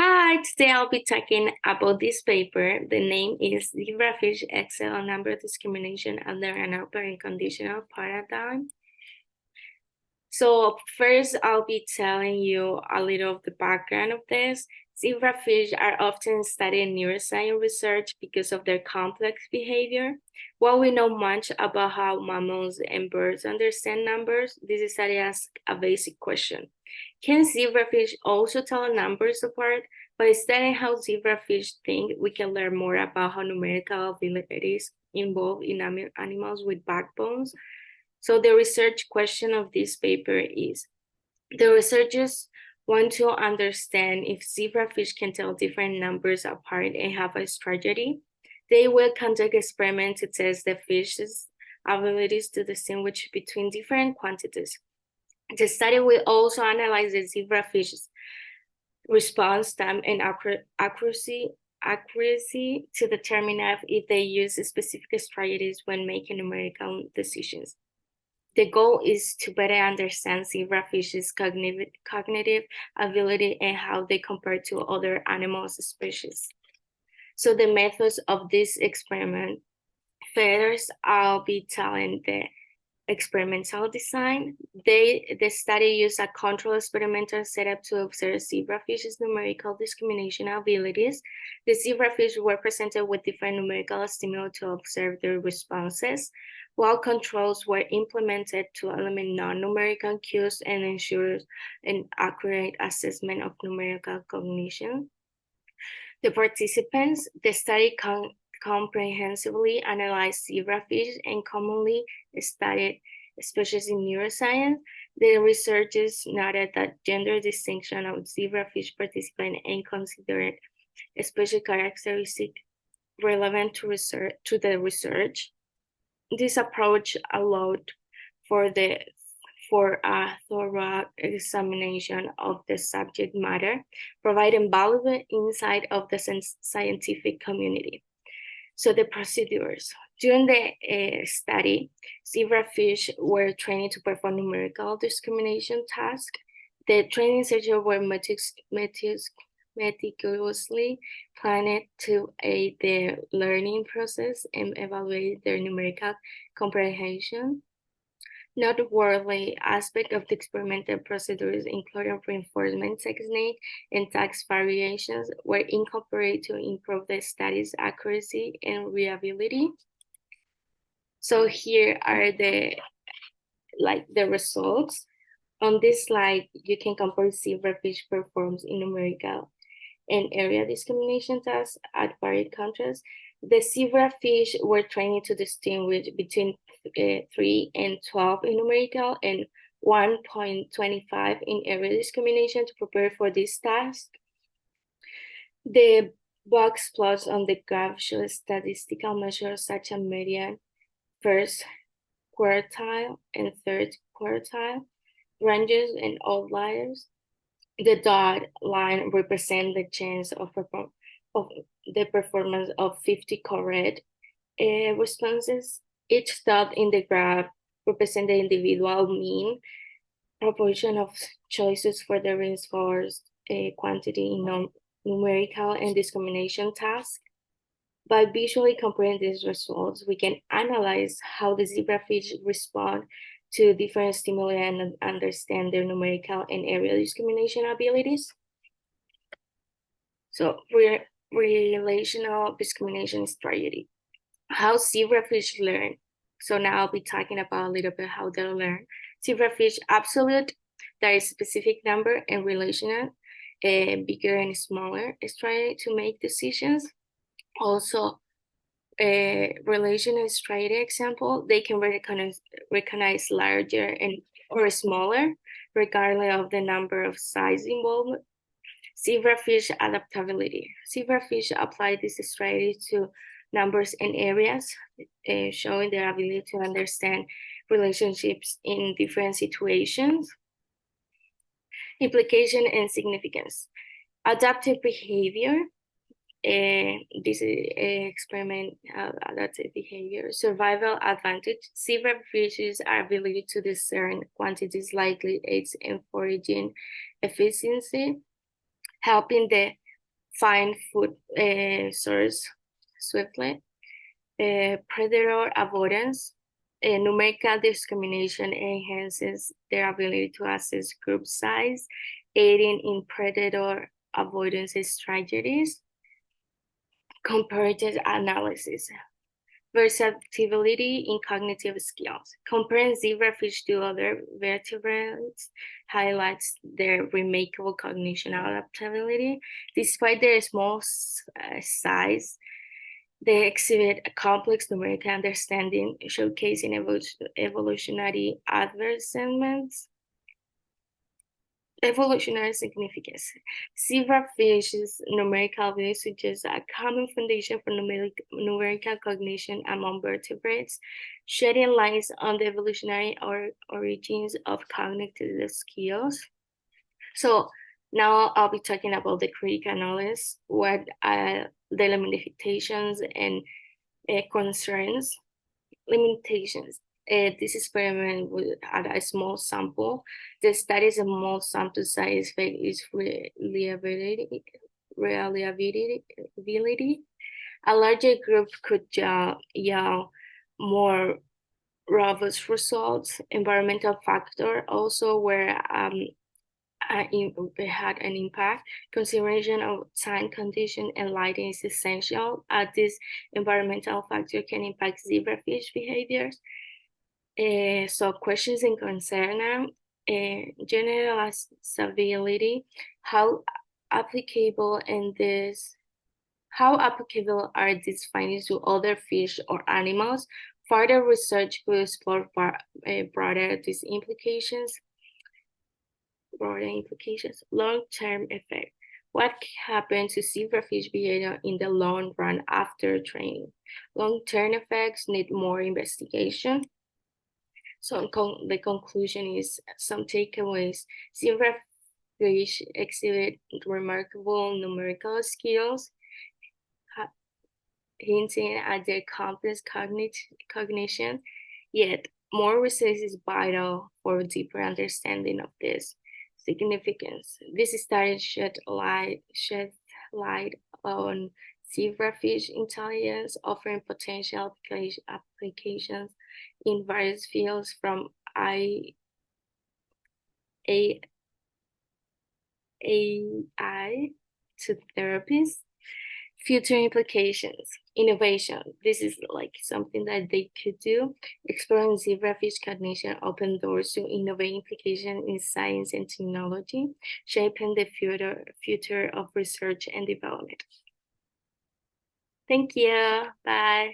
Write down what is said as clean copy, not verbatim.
Hi, today I'll be talking about this paper. The name is Zebrafish Excel on Number Discrimination Under an Open Conditional Paradigm. So first, I'll be telling you a little of the background of this. Zebrafish are often studied in neuroscience research because of their complex behavior. While we know much about how mammals and birds understand numbers, this study asks a basic question. Can zebrafish also tell numbers apart? By studying how zebrafish think, we can learn more about how numerical abilities involved in animals with backbones. So the research question of this paper is, the researchers want to understand if zebrafish can tell different numbers apart and have a strategy. They will conduct experiments to test the fish's abilities to distinguish between different quantities. The study will also analyze the zebrafish's response time and accuracy to determine if they use specific strategies when making numerical decisions. The goal is to better understand zebrafish's cognitive ability and how they compare to other animal species. So the methods of this experiment, first I'll be telling the experimental design. The study used a control experimental setup to observe zebrafish's numerical discrimination abilities. The zebrafish were presented with different numerical stimuli to observe their responses, while controls were implemented to eliminate non-numerical cues and ensure an accurate assessment of numerical cognition. The participants, the study comprehensively analyzed zebrafish and commonly studied species in neuroscience. The researchers noted that gender distinction of zebrafish participants and considered special characteristics relevant to the research. This approach allowed for a thorough examination of the subject matter, providing valuable insight of the scientific community. So the procedures. During the study, zebrafish were trained to perform numerical discrimination tasks. The training sessions were meticulously planned to aid the learning process and evaluate their numerical comprehension. Noteworthy aspect of the experimental procedures, including reinforcement technique and task variations, were incorporated to improve the study's accuracy and reliability. So here are the results. On this slide, you can compare zebrafish performs in numerical and area discrimination tasks at varied contrasts. The zebrafish were trained to distinguish between 3 and 12 in numerical and 1.25 in area discrimination to prepare for this task. The box plots on the graph show statistical measures such as median, first quartile, and third quartile, ranges, and outliers. The dot line represents the chance of the performance of 50 correct responses. Each dot in the graph represents the individual mean proportion of choices for the reinforced quantity in numerical and discrimination tasks. By visually comparing these results, we can analyze how the zebrafish respond to different stimuli and understand their numerical and area discrimination abilities. So relational discrimination strategy. How zebrafish learn. So now I'll be talking about a little bit how they learn. Zebrafish absolute, there is specific number, and relational, bigger and smaller strategy to make decisions. Also, relational strategy example, they can recognize larger or smaller, regardless of the number of size involved. Zebrafish adaptability. Zebrafish apply this strategy to numbers and areas, showing their ability to understand relationships in different situations. Implication and significance. Adaptive behavior. This experiment adaptive behavior. Survival advantage. Zebrafish's ability to discern quantities likely aids in foraging efficiency, helping the find food source swiftly, predator avoidance. Numerical discrimination enhances their ability to assess group size, aiding in predator avoidance strategies. Comparative analysis. Versatility in cognitive skills. Comparing zebrafish to other vertebrates highlights their remarkable cognition adaptability. Despite their small size, they exhibit a complex numerical understanding, showcasing evolutionary advancements. Evolutionary significance. Zebrafish's numerical ability suggests a common foundation for numerical cognition among vertebrates, shedding light on the evolutionary origins of cognitive skills. So now I'll be talking about the critical knowledge, what are the limitations and concerns. Limitations. This experiment at a small sample. The study's small sample size effect is reliability. A larger group could yield more robust results. Environmental factor also where it had an impact. Consideration of time, condition, and lighting is essential. This environmental factor can impact zebrafish behaviors. So questions and concern, generalizability, how applicable are these findings to other fish or animals? Further research will explore broader implications. Long-term effect. What happens to zebrafish behavior in the long run after training? Long-term effects need more investigation. So the conclusion is some takeaways. Zebrafish exhibit remarkable numerical skills, hinting at their complex cognition, yet more research is vital for a deeper understanding of this significance. This study shed light on zebrafish intelligence, offering potential applications in various fields from AI to therapies. Future implications, innovation. This is like something that they could do. Exploring zebrafish cognition open doors to innovative implications in science and technology, shaping the future of research and development. Thank you. Bye.